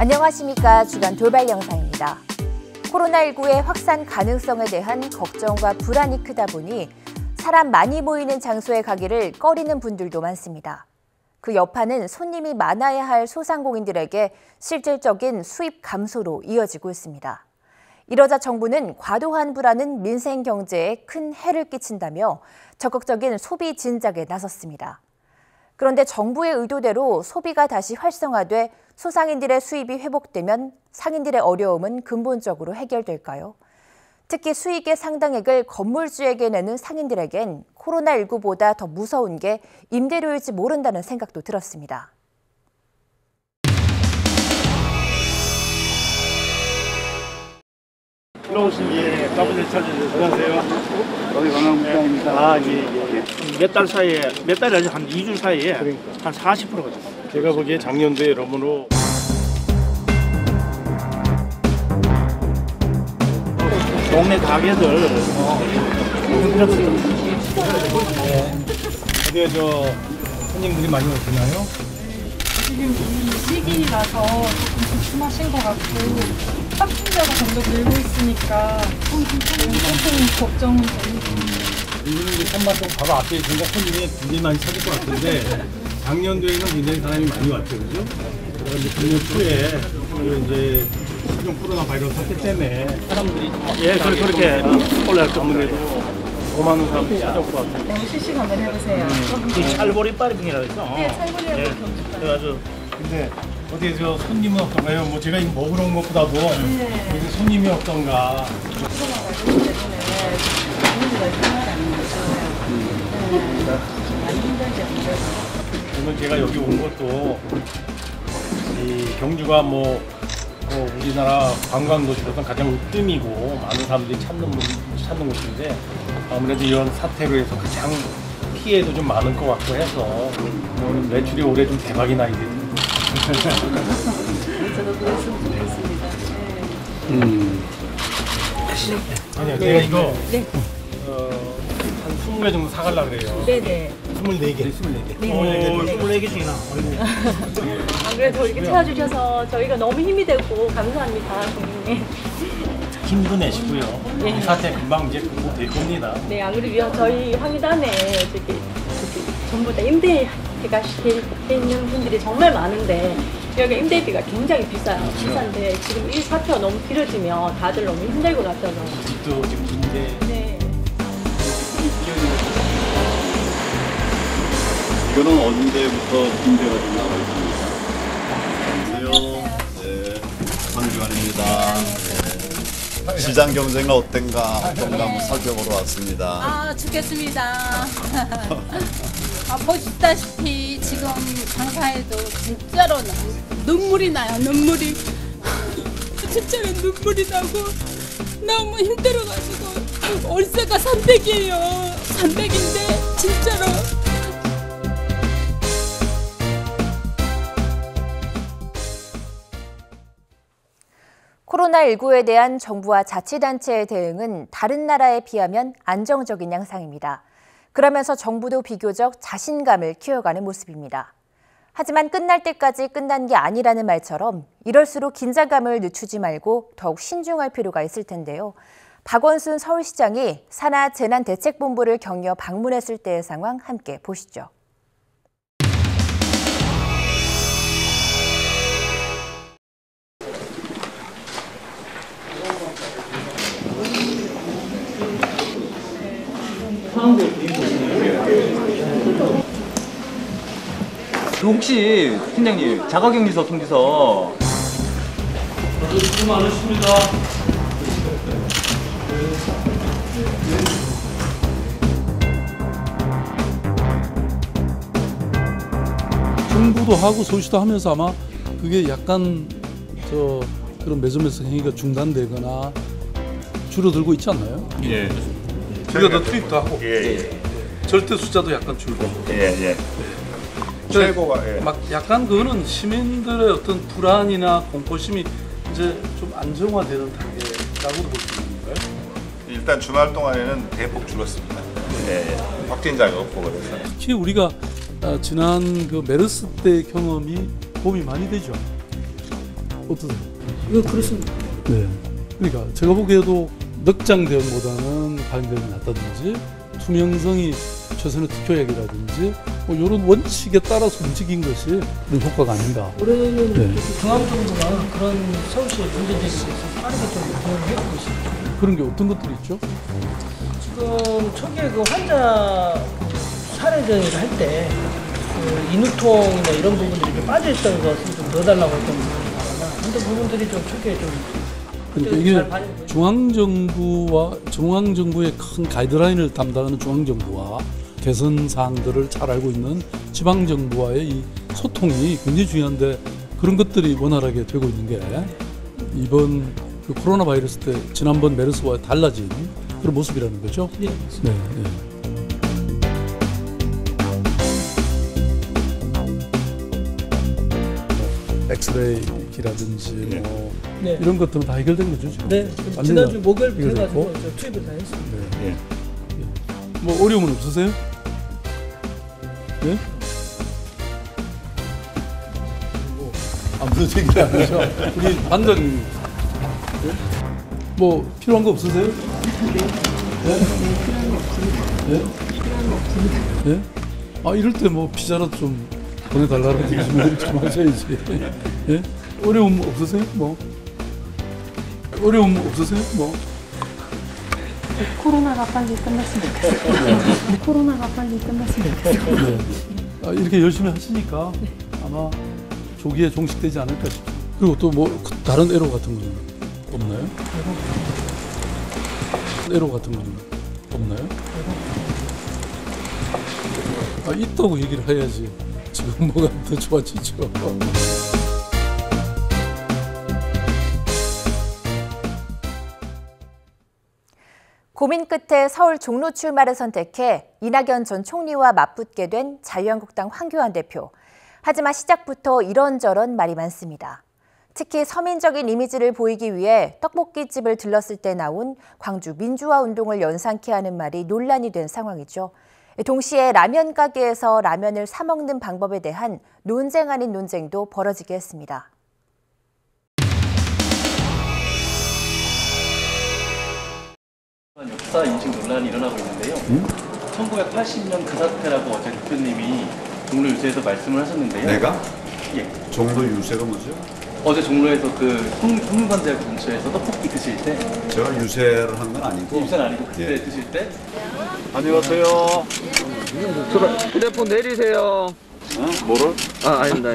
안녕하십니까. 주간 돌발 영상입니다. 코로나19의 확산 가능성에 대한 걱정과 불안이 크다 보니 사람 많이 모이는 장소에 가기를 꺼리는 분들도 많습니다. 그 여파는 손님이 많아야 할 소상공인들에게 실질적인 수입 감소로 이어지고 있습니다. 이러자 정부는 과도한 불안은 민생 경제에 큰 해를 끼친다며 적극적인 소비 진작에 나섰습니다. 그런데 정부의 의도대로 소비가 다시 활성화돼 소상인들의 수입이 회복되면 상인들의 어려움은 근본적으로 해결될까요? 특히 수익의 상당액을 건물주에게 내는 상인들에겐 코로나19보다 더 무서운 게 임대료일지 모른다는 생각도 들었습니다. 들어오신 예, 가분을 찾으셔서 안녕하세요. 여기 관광국장입니다. 예. 몇 달 사이에, 몇 달이 아니라 한 2주 사이에 한 40%가 됐어요. 제가 보기에 작년도에 여러모로 동네 가게들 힘들었어요. 어디에 손님들이 많이 오시나요? 지금 이 시기라서 조금 주춤하신 것 같고 확진자가 점점 늘고 있으니까 조금 걱정은 됩니다. 이분은 한마디 바로 앞에 있으니까 손님이 굉장히 많이 찾을 것 같은데 작년도에는 굉장히 사람이 많이 왔죠, 그죠? 그리고 이제 작년 초에 그리고 이제 신종 코로나 바이러스 사태 때문에 사람들이 그렇게 올라갈 정도로 5만 원 사람들이 찾아올 것 같아요. 네, 실시간 한번 해보세요. 이 찰보리 빠르빙이라고 해서 네, 찰보리라고 그래가지고 근데 어디 손님은 없던가요? 뭐 제가 이거 먹으러 온 것보다도 여기 손님이 없던가. 그러면 제가 여기 온 것도 이 경주가 우리나라 관광도시로서 가장 으뜸이고 많은 사람들이 찾는 곳인데 아무래도 이런 사태로 해서 가장 피해도 좀 많을 것 같고 해서 매출이 올해 좀 대박이 나야 되죠. 저도 그랬으면 좋겠습니다. 아니요, 제가 이거 한 20개 정도 사가려고 그래요. 네네. 24개. 24개 중이나. 안 그래도 이렇게 찾아주셔서 저희가 너무 힘이 되고 감사합니다, 고객님. 힘도 내시고요. 이 사태 금방 이제 극복될 겁니다. 네, 안 그래도 저희 황희단에 전부 다 임대가 돼 있는 분들이 정말 많은데 여기 임대비가 굉장히 비싼데 지금 이 사태가 너무 길어지면 다들 너무 힘들 것 같아서. 집도 지금 임대. 네. 이거는 언제부터 임대가 좀 나와 있습니까? 안녕하세요. 네, 황주환입니다. 네. 시장 경쟁은 어떤가 한번 살펴보러 왔습니다. 죽겠습니다. 보시다시피 지금 장사해도 진짜로 눈물이 나요. 눈물이 진짜로 눈물이 나고 너무 힘들어가지고 월세가 300이에요. 300인데 진짜로. 코로나19에 대한 정부와 자치단체의 대응은 다른 나라에 비하면 안정적인 양상입니다. 그러면서 정부도 비교적 자신감을 키워가는 모습입니다. 하지만 끝날 때까지 끝난 게 아니라는 말처럼 이럴수록 긴장감을 늦추지 말고 더욱 신중할 필요가 있을 텐데요. 박원순 서울시장이 산하재난대책본부를 격려 방문했을 때의 상황 함께 보시죠. 혹시 팀장님 자가격리서 통지서 수고 많으십니다. 정부도 하고 서울시도 하면서 아마 그게 약간 그런 매점에서 행위가 중단되거나 줄어들고 있지 않나요? 예. 우리가 더 투입도 하고 절대 숫자도 약간 줄고. 최고가 막 약간 그거는 시민들의 어떤 불안이나 공포심이 이제 좀 안정화되는 단계라고도 볼 수 있는 건가요? 일단 주말 동안에는 대폭 줄었습니다. 확진자가 없고 그래서. 특히 우리가 지난 그 메르스 때 경험이 도움이 많이 되죠. 어떠세요? 이거 그렇습니다. 네. 그러니까 제가 보기에도 넉장 대응보다는 과잉 대응이 낫다든지 투명성이 최선의 투표액이라든지 뭐 이런 원칙에 따라서 움직인 것이 그런 효과가 아닌가. 올해는 네. 중앙정부가 그런 서울시의 문제제기에 대해서 빠르게 좀 대응을 해주고 있습니다. 그런 게 어떤 것들이 있죠? 지금 초기에 그 환자 사례정의를 할 때 그 인후통이나 이런 부분들이 좀 빠져있던 것을 좀 넣어달라고 했던 부분이거나 그런 부분들이 좀 초기에 좀 그러니까 이게 중앙정부의 큰 가이드라인을 담당하는 중앙정부와 개선 사항들을 잘 알고 있는 지방정부와의 이 소통이 굉장히 중요한데 그런 것들이 원활하게 되고 있는 게 이번 그 코로나 바이러스 때 지난번 메르스와 달라진 그런 모습이라는 거죠. 네. 네, 네. 엑스레이기라든지 뭐 네. 이런 것들은 다 해결된 거죠 지금. 네. 완전히 지난주 목요일부터 해결됐고. 해가지고 투입을 다 했습니다. 네. 예. 뭐 어려움은 없으세요? 예? 무슨 얘기를 안 하죠? 우리 반장님 뭐 필요한 거 없으세요? 예? 예? 아 이럴 때 뭐 피자라도 좀 보내달라고 좀 하셔야지. 예? 어려움 없으세요? 뭐 어려움 없으세요? 뭐 코로나가 빨리 끝났으면 좋겠어요. 코로나가 빨리 끝났으면 좋겠어요. 네. 아, 이렇게 열심히 하시니까 아마 조기에 종식되지 않을까 싶어요. 그리고 또 뭐 다른 애로 같은 거는 없나요? 애로 같은 거는 없나요? 아, 있다고 얘기를 해야지. 지금 뭐가 더 좋아지죠. 고민 끝에 서울 종로 출마를 선택해 이낙연 전 총리와 맞붙게 된 자유한국당 황교안 대표. 하지만 시작부터 이런저런 말이 많습니다. 특히 서민적인 이미지를 보이기 위해 떡볶이집을 들렀을 때 나온 광주 민주화 운동을 연상케 하는 말이 논란이 된 상황이죠. 동시에 라면 가게에서 라면을 사 먹는 방법에 대한 논쟁 아닌 논쟁도 벌어지게 했습니다. 역사 인식 논란이 일어나고 있는데요. 1980년 그 사태라고 어제 대표님이 종로 유세에서 말씀을 하셨는데요. 내가? 예. 종로 유세가 뭐죠? 어제 종로에서 그 성균관대학교 근처에서 떡볶이 드실 때 제가 유세를 한 건 아니고. 유세는 아니고 그때 드실 때 안녕하세요. 휴대폰 내리세요. 뭐를? 아닙니다.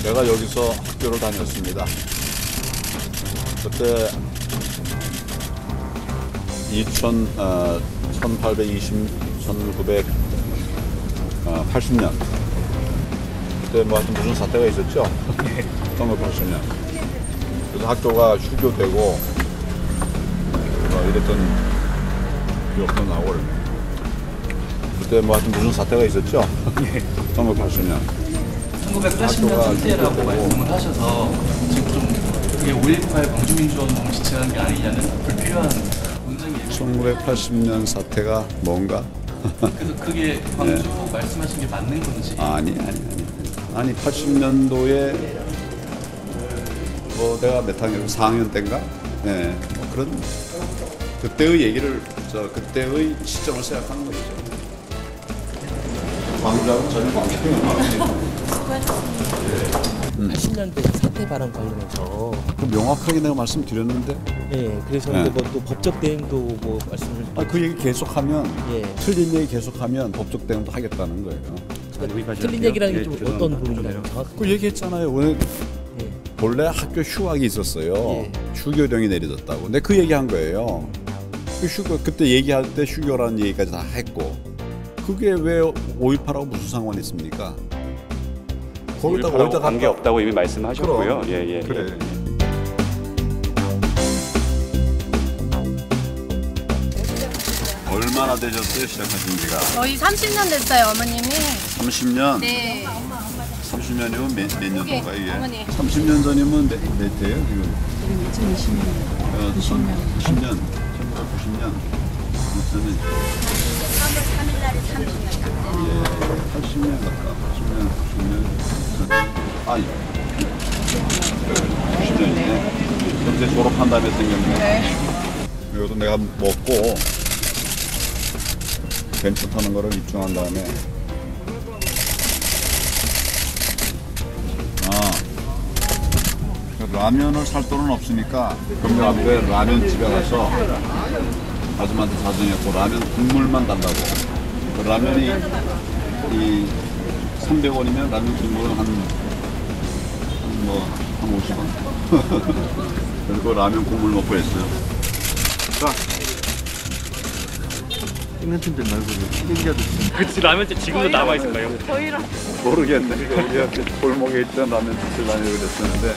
내가 여기서 학교를 다녔습니다. 그때 1980년 그때 뭐 하여튼 무슨 사태가 있었죠? 1980년. 그래서 학교가 휴교되고 이랬던 기억도 나고 그러네. 그때 뭐 하여튼 무슨 사태가 있었죠? 1980년. 1980년 사태라고 말씀을 하셔서 지금 좀 그게 5.18 광주민주화운동을 지칭하는 게 아니냐는 불필요한 논쟁이에요. 1980년 사태가 뭔가? 그래서 그게 광주 말씀하신 게 맞는 건지? 아니 80년도에 뭐 내가 몇 학년 4학년 때인가? 네, 뭐 그런 그때의 얘기를 그때의 시점을 생각하는 거죠. 광주하고 전혀 관계가 없습니다. 80년대 사태 발언 관련해서 명확하게 내가 말씀드렸는데. 예, 그래서 네. 뭐 또 법적 대응도 뭐 말씀을. 그 얘기 계속하면 예. 틀린 얘기 계속하면 법적 대응도 하겠다는 거예요. 틀린 얘기라는 게 좀 어떤 부분이나요? 그 얘기했잖아요. 오늘 본래 학교 휴학이 있었어요. 휴교령이 내려졌다고. 근데 그 얘기한 거예요. 그 그때 얘기할 때 휴교라는 얘기까지 다 했고. 그게 왜 5.18하고 무슨 상관이 있습니까? 거기다가 관계 없다고 이미 말씀하셨고요. 예. 그래. 얼마나 되셨어요, 시작하신 지가? 거의 30년 됐어요, 어머님이. 30년? 네. 30년이면 몇 년도인가 이게? 어머니. 30년 전이면 몇 해요, 지금? 2020년. 90년. 1990년. 3월 3일 날이 30년. 10년 갔다. 10년. 아니. 10년이네. 현재 졸업한 다음에 생겼네. 네. 이것도 내가 먹고 벤츠 타는 거를 입증한 다음에 라면을 살 돈은 없으니까 금요 앞에 라면 집에 가서 아줌마한테 사정했고 라면 국물만 달라고. 그 라면이 이 300원이면 라면 국물은 한 50원. 그리고 라면 국물 먹고 했어요. 자. 생면팀들 말고 튀김자도 그치, 라면집 지금도 남아있을까요? 저희랑 모르겠네. 우리가 골목에 있던 라면 집을 다니고 그랬었는데.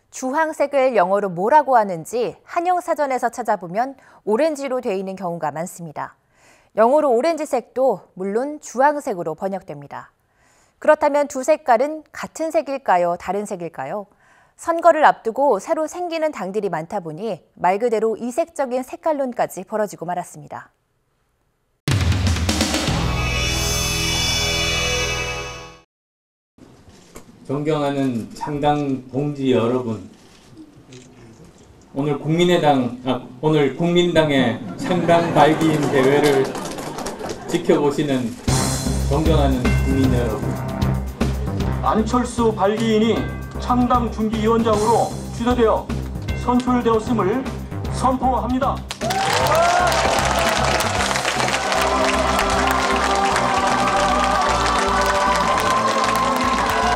주황색을 영어로 뭐라고 하는지 한영사전에서 찾아보면 오렌지로 되어 있는 경우가 많습니다. 영어로 오렌지색도 물론 주황색으로 번역됩니다. 그렇다면 두 색깔은 같은 색일까요? 다른 색일까요? 선거를 앞두고 새로 생기는 당들이 많다 보니 말 그대로 이색적인 색깔론까지 벌어지고 말았습니다. 존경하는 창당 동지 여러분, 오늘 국민당의 창당 발기인 대회를 지켜보시는 존경하는 국민 여러분, 안철수 발기인이 창당 중기위원장으로 추대되어 선출되었음을 선포합니다.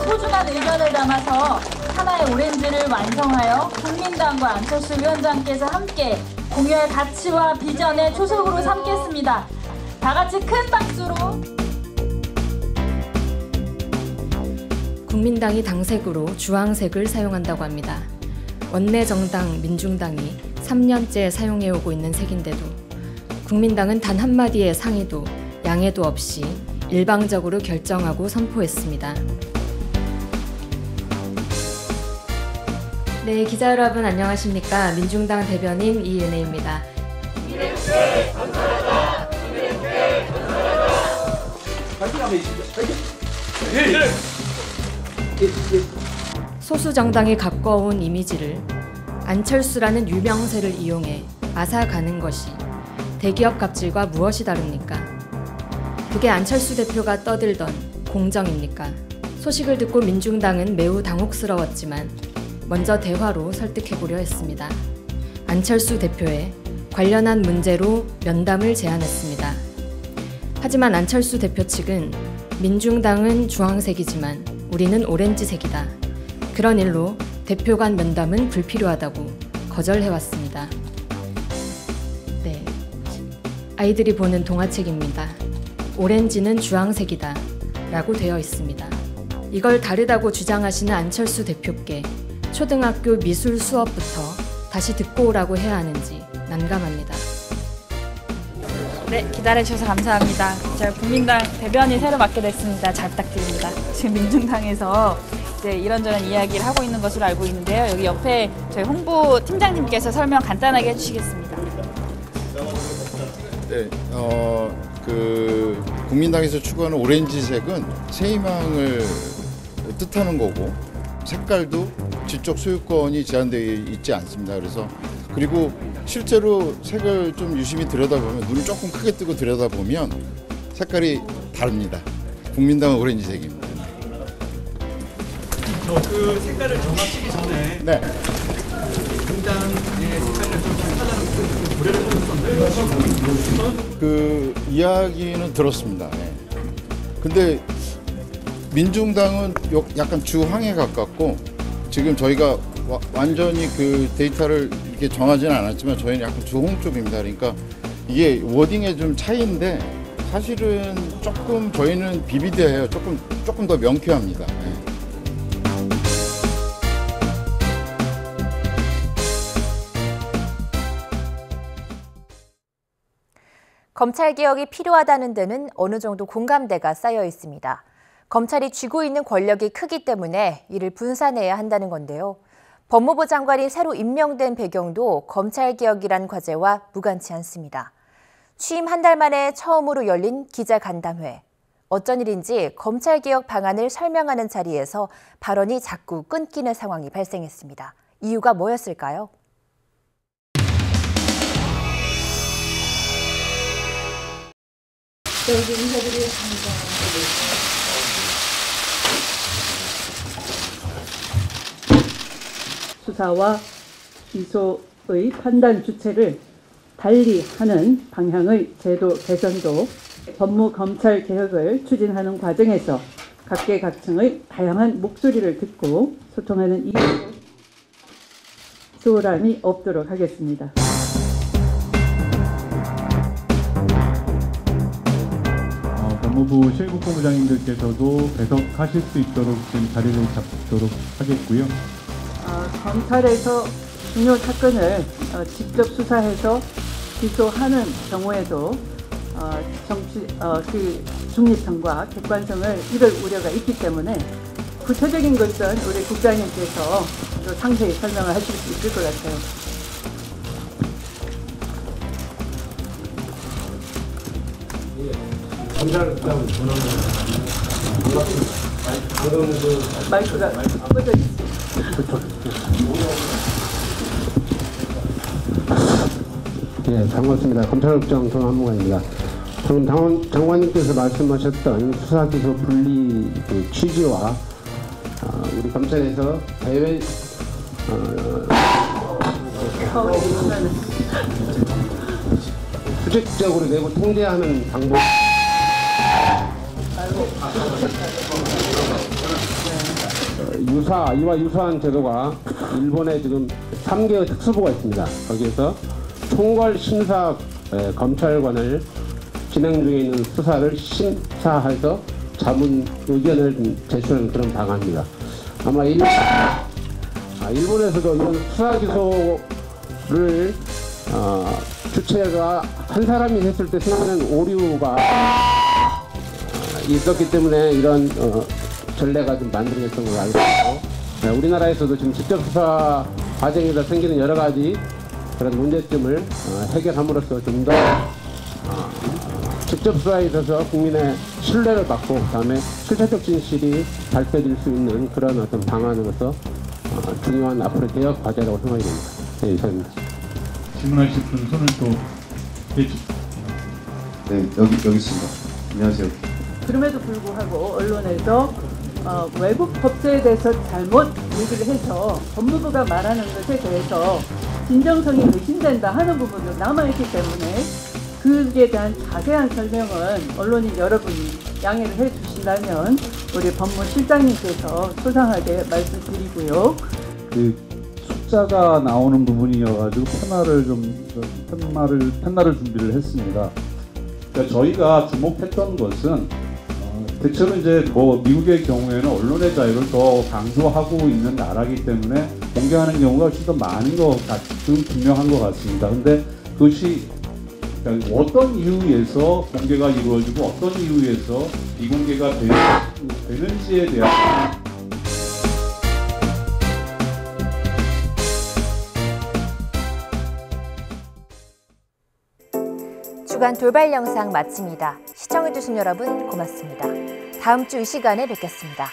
소중한 의견을 담아서 하나의 오렌지를 완성하여 국민당과 안철수 위원장께서 함께 공유할 가치와 비전의 초석으로 삼겠습니다. 다 같이 큰 박수로. 국민당이 당색으로 주황색을 사용한다고 합니다. 원내 정당 민중당이 3년째 사용해오고 있는 색인데도 국민당은 단 한마디의 상의도 양해도 없이 일방적으로 결정하고 선포했습니다. 네, 기자 여러분 안녕하십니까? 민중당 대변인 이은혜입니다. 소수 정당에 가까운 이미지를 안철수라는 유명세를 이용해 앗아가는 것이 대기업 갑질과 무엇이 다릅니까? 그게 안철수 대표가 떠들던 공정입니까? 소식을 듣고 민중당은 매우 당혹스러웠지만 먼저 대화로 설득해보려 했습니다. 안철수 대표의 관련한 문제로 면담을 제안했습니다. 하지만 안철수 대표 측은 민중당은 주황색이지만 우리는 오렌지색이다. 그런 일로 대표 간 면담은 불필요하다고 거절해왔습니다. 네, 아이들이 보는 동화책입니다. 오렌지는 주황색이다 라고 되어 있습니다. 이걸 다르다고 주장하시는 안철수 대표께 초등학교 미술 수업부터 다시 듣고 오라고 해야 하는지 난감합니다. 네, 기다려주셔서 감사합니다. 제가 국민당 대변인 새로 맡게 됐습니다. 잘 부탁드립니다. 지금 민중당에서 이제 이런저런 이야기를 하고 있는 것으로 알고 있는데요. 여기 옆에 저희 홍보 팀장님께서 설명 간단하게 해주시겠습니다. 네, 국민당에서 추구하는 오렌지색은 새희망을 뜻하는 거고 색깔도 지적 소유권이 제한되어 있지 않습니다. 그리고 실제로 색을 좀 유심히 들여다보면 눈을 조금 크게 뜨고 들여다보면 색깔이 다릅니다. 국민당은 오렌지색입니다. 그 색깔을 정하시기 전에 네. 국민당의 색깔을 좀 비슷하다는 고려를 하셨었나요? 그 이야기는 들었습니다. 네. 근데 민중당은 약간 주황에 가깝고 지금 저희가 완전히 그 데이터를 이렇게 정하지는 않았지만 저희는 약간 주홍 쪽입니다. 그러니까 이게 워딩의 좀 차이인데 사실은 조금 저희는 비비드해요. 조금 더 명쾌합니다. 네. 검찰개혁이 필요하다는 데는 어느 정도 공감대가 쌓여 있습니다. 검찰이 쥐고 있는 권력이 크기 때문에 이를 분산해야 한다는 건데요. 법무부 장관이 새로 임명된 배경도 검찰개혁이란 과제와 무관치 않습니다. 취임 한 달 만에 처음으로 열린 기자간담회. 어쩐 일인지 검찰개혁 방안을 설명하는 자리에서 발언이 자꾸 끊기는 상황이 발생했습니다. 이유가 뭐였을까요? 여기 인사드리겠습니다. 수사와 기소의 판단 주체를 달리 하는 방향의 제도 개선도 법무검찰 개혁을 추진하는 과정에서 각계각층의 다양한 목소리를 듣고 소통하는 이 소란이 없도록 하겠습니다. 법무부 실국본부장님들께서도 배석하실 수 있도록 지금 자리를 잡도록 하겠고요. 검찰에서 중요 사건을 직접 수사해서 기소하는 경우에도 그 중립성과 객관성을 잃을 우려가 있기 때문에 구체적인 것은 우리 국장님께서 또 상세히 설명을 하실 수 있을 것 같아요. 검찰국장 전화는 마이크가 꺼져 있습니다. 네, 반갑습니다. 검찰국장 정한무관입니다. 방금 장관님께서 말씀하셨던 수사기소 분리 취지와 우리 검찰에서 대외 수직적으로 내부 통제하는 방법 이와 유사한 제도가 일본에 지금 3개의 특수부가 있습니다. 거기에서 총괄 심사 검찰관을 진행 중에 있는 수사를 심사해서 자문 의견을 제출하는 그런 방안입니다. 아마 일본에서도 이런 수사 기소를 주체가 한 사람이 했을 때 생기는 오류가 있었기 때문에 이런 전례가 좀 만들어졌던 걸로 알고 있고, 우리나라에서도 지금 직접 수사 과정에서 생기는 여러 가지 그런 문제점을 해결함으로써 좀 더 직접 수사에 있어서 국민의 신뢰를 받고 그다음에 실체적 진실이 발표될 수 있는 그런 어떤 방안으로서 중요한 앞으로 개혁 과제라고 생각이 됩니다. 네, 이상입니다. 질문하실 분 손을 또 대주세요. 네, 여기 있습니다. 안녕하세요. 그럼에도 불구하고 언론에서 외국 법제에 대해서 잘못 얘기를 해서 법무부가 말하는 것에 대해서 진정성이 의심된다 하는 부분도 남아있기 때문에 그에 대한 자세한 설명은 언론인 여러분이 양해를 해주신다면 우리 법무실장님께서 소상하게 말씀드리고요. 그 숫자가 나오는 부분이어가지고 편날을 준비를 했습니다. 그러니까 저희가 주목했던 것은 대체로 이제 미국의 경우에는 언론의 자유를 더 강조하고 있는 나라이기 때문에 공개하는 경우가 훨씬 더 많은 것 같은 분명한 것 같습니다. 근데 그것이 어떤 이유에서 공개가 이루어지고 어떤 이유에서 비공개가 되는지에 대한 주간 돌발 영상 마칩니다. 시청해주신 여러분 고맙습니다. 다음 주 이 시간에 뵙겠습니다.